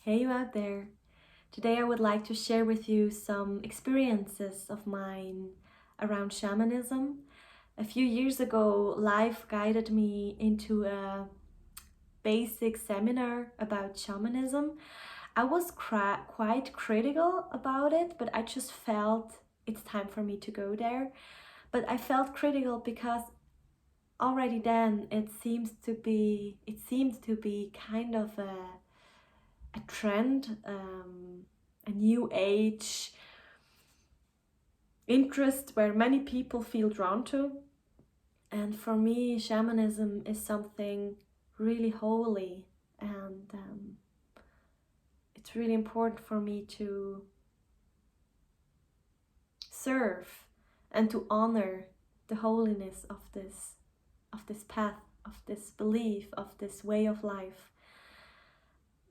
Hey, you out there. Today I would like to share with you some experiences of mine around shamanism. A few years ago, life guided me into a basic seminar about shamanism. I was quite critical about it, but I just felt it's time for me to go there. But I felt critical because already then it seemed to be kind of a trend, a new age interest where many people feel drawn to. And for me, shamanism is something really holy, and it's really important for me to serve and to honor the holiness of this path, of this belief, of this way of life.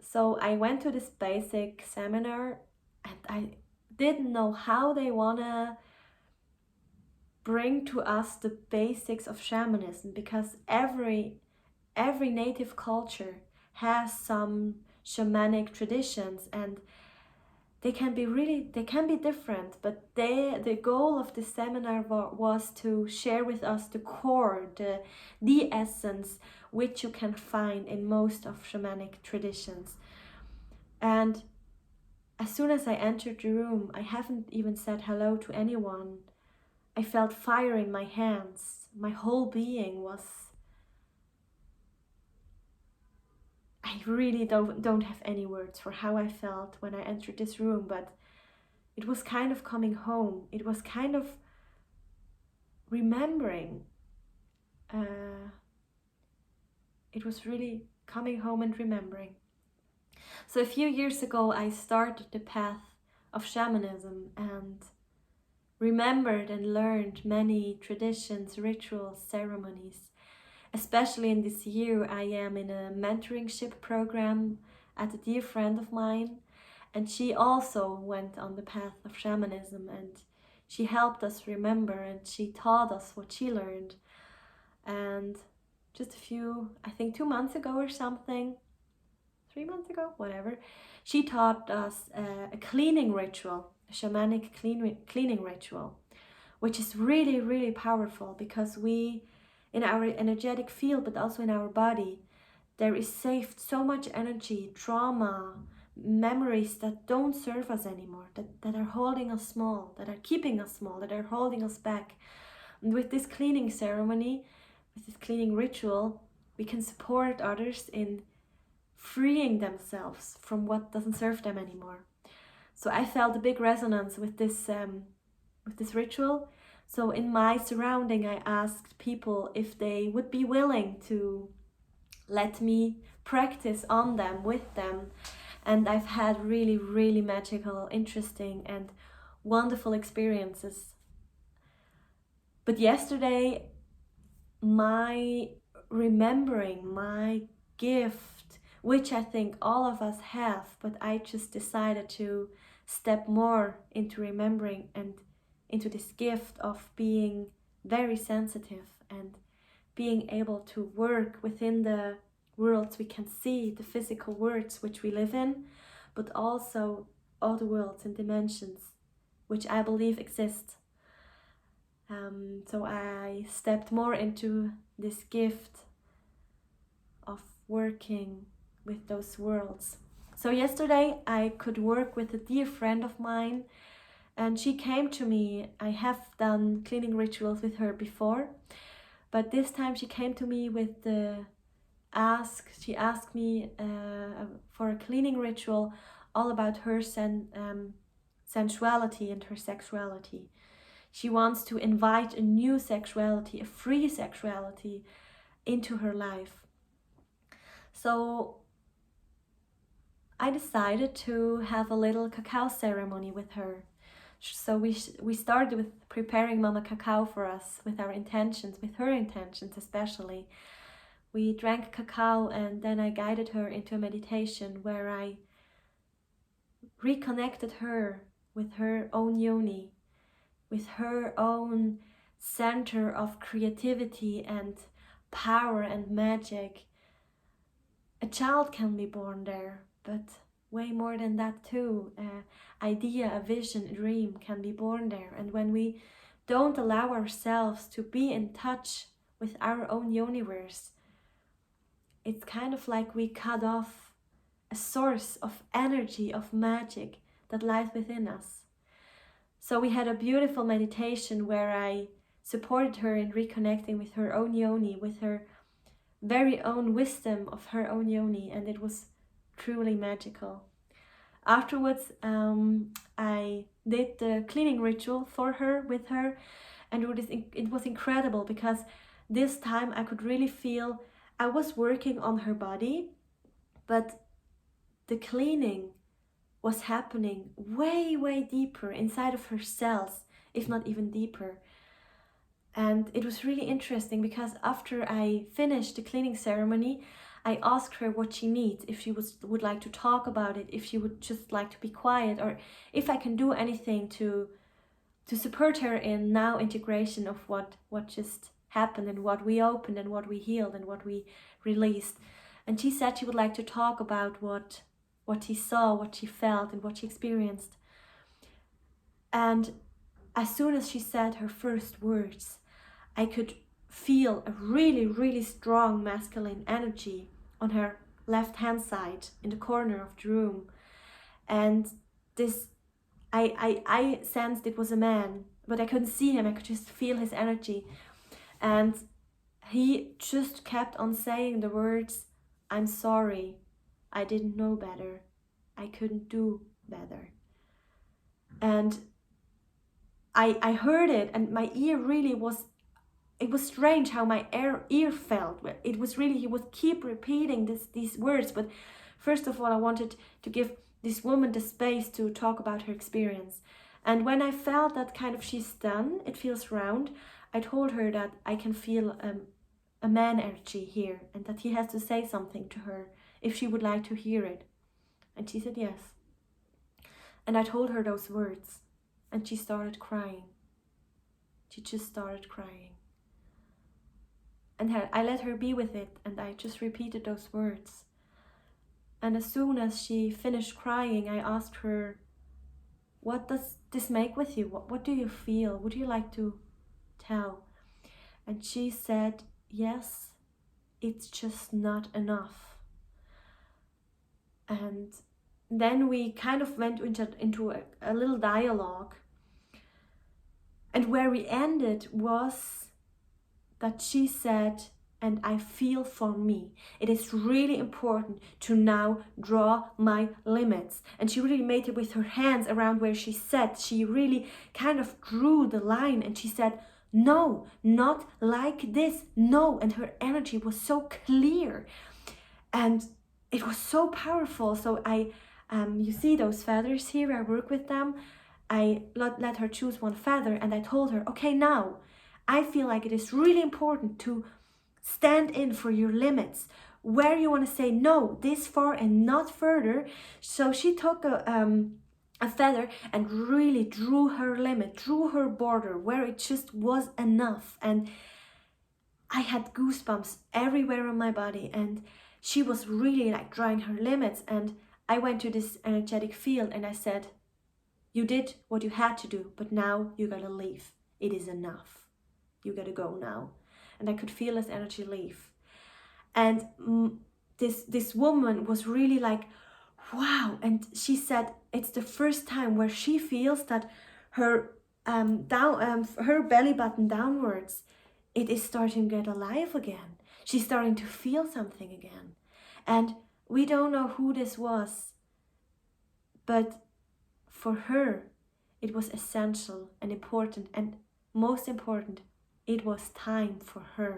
So I went to this basic seminar and I didn't know how they wanna bring to us the basics of shamanism, because every native culture has some shamanic traditions, and they can be different, but the goal of the seminar was to share with us the core, the essence, which you can find in most of shamanic traditions. And as soon as I entered the room, I haven't even said hello to anyone. I felt fire in my hands. My whole being was... I really don't have any words for how I felt when I entered this room, but it was kind of coming home. It was kind of remembering. It was really coming home and remembering. So a few years ago, I started the path of shamanism and remembered and learned many traditions, rituals, ceremonies. Especially in this year, I am in a mentoringship program at a dear friend of mine, and she also went on the path of shamanism, and she helped us remember, and she taught us what she learned. And just a few, I think 2 months ago or something, 3 months ago, whatever, she taught us a cleaning ritual, a shamanic cleaning ritual, which is really, really powerful, because we, in our energetic field, but also in our body, there is saved so much energy, trauma, memories that don't serve us anymore, that are holding us small, that are keeping us small, that are holding us back. And with this cleaning ceremony, with this cleaning ritual, we can support others in freeing themselves from what doesn't serve them anymore. So I felt a big resonance with this ritual. So in my surrounding, I asked people if they would be willing to let me practice on them, with them. And I've had really, really magical, interesting, and wonderful experiences. But yesterday, my remembering, my gift, which I think all of us have, but I just decided to step more into remembering and into this gift of being very sensitive and being able to work within the worlds we can see, the physical worlds which we live in, but also other worlds and dimensions which I believe exist. So I stepped more into this gift of working with those worlds. So yesterday I could work with a dear friend of mine, and she came to me. I have done cleaning rituals with her before, but this time she came to me with she asked me for a cleaning ritual all about her sensuality and her sexuality. She wants to invite a new sexuality, a free sexuality, into her life. So I decided to have a little cacao ceremony with her. So we started with preparing Mama Cacao for us, with our intentions, with her intentions especially. We drank cacao, and then I guided her into a meditation where I reconnected her with her own yoni, with her own center of creativity and power and magic. A child can be born there, but way more than that too. Idea, a vision, a dream can be born there. And when we don't allow ourselves to be in touch with our own universe, it's kind of like we cut off a source of energy, of magic that lies within us. So we had a beautiful meditation where I supported her in reconnecting with her own yoni, with her very own wisdom of her own yoni, and it was truly magical. Afterwards, I did the cleaning ritual for her, with her, and it was incredible because this time I could really feel I was working on her body, but the cleaning was happening way, way deeper inside of her cells, if not even deeper. And it was really interesting because after I finished the cleaning ceremony, I asked her what she needs, if she would like to talk about it, if she would just like to be quiet, or if I can do anything to support her in now integration of what just happened and what we opened and what we healed and what we released. And she said she would like to talk about what she saw, what she felt, and what she experienced. And as soon as she said her first words, I could feel a really, really strong masculine energy on her left hand side in the corner of the room. And this, I sensed it was a man, but I couldn't see him, I could just feel his energy. And he just kept on saying the words, "I'm sorry, I didn't know better, I couldn't do better." And I heard it, and my ear really was, it was strange how my ear felt. It was really, he would keep repeating these words. But first of all, I wanted to give this woman the space to talk about her experience. And when I felt that kind of, she's done, it feels round, I told her that I can feel a man energy here, and that he has to say something to her if she would like to hear it. And she said yes. And I told her those words, and she started crying. She just started crying. And I let her be with it, and I just repeated those words. And as soon as she finished crying, I asked her, "What does this make with you? What do you feel? Would you like to tell?" And she said, "Yes, it's just not enough." And then we kind of went into a little dialogue. And where we ended was that she said, "And I feel for me, it is really important to now draw my limits." And she really made it with her hands around where she sat. She really kind of drew the line, and she said, "No, not like this, no." And her energy was so clear, and it was so powerful. So you see those feathers here, I work with them. I let her choose one feather, and I told her, "Okay, now I feel like it is really important to stand in for your limits, where you want to say no, this far and not further." So she took a feather and really drew her limit, drew her border, where it just was enough. And I had goosebumps everywhere on my body, and she was really like drawing her limits. And I went to this energetic field and I said, "You did what you had to do, but now you gotta leave. It is enough. You gotta go now." And I could feel this energy leave. And this woman was really like, wow. And she said it's the first time where she feels that her her belly button downwards, it is starting to get alive again. She's starting to feel something again. And we don't know who this was, but for her, it was essential and important, and most important, it was time for her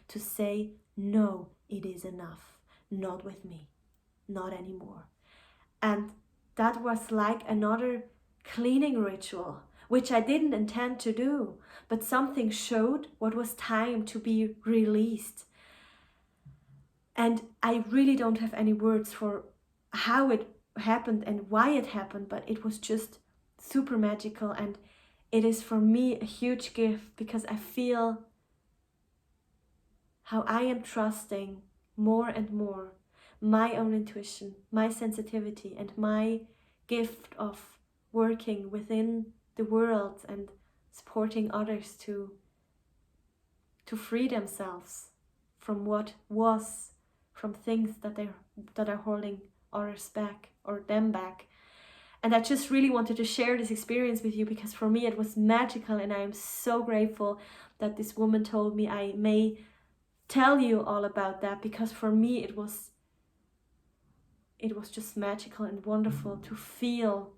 to say, "No, it is enough. Not with me. Not anymore." And that was like another cleaning ritual, which I didn't intend to do, but something showed what was time to be released. And I really don't have any words for how it happened and why it happened, but it was just super magical. And it is for me a huge gift, because I feel how I am trusting more and more my own intuition, my sensitivity, and my gift of working within the world and supporting others to free themselves from what was, from things that are holding others back or them back. And I just really wanted to share this experience with you, because for me it was magical, and I am so grateful that this woman told me I may tell you all about that, because for me it was just magical and wonderful to feel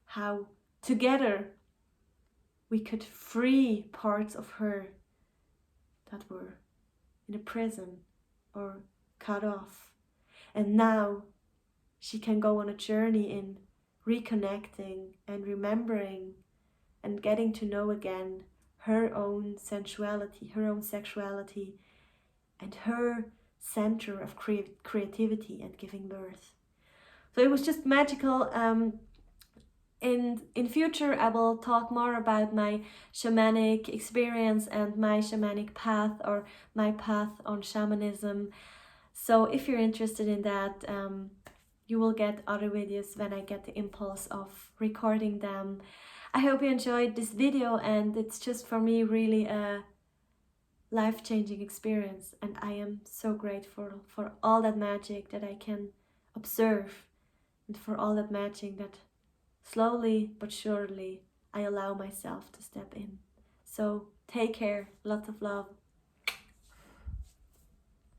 how together we could free parts of her that were in a prison or cut off. And now she can go on a journey in reconnecting and remembering and getting to know again her own sensuality, her own sexuality, and her center of creativity and giving birth. So it was just magical. In future, I will talk more about my shamanic experience and my shamanic path, or my path on shamanism. So if you're interested in that, you will get other videos when I get the impulse of recording them. I hope you enjoyed this video, and it's just for me really a life-changing experience, and I am so grateful for all that magic that I can observe, and for all that magic that slowly but surely I allow myself to step in. So take care, lots of love.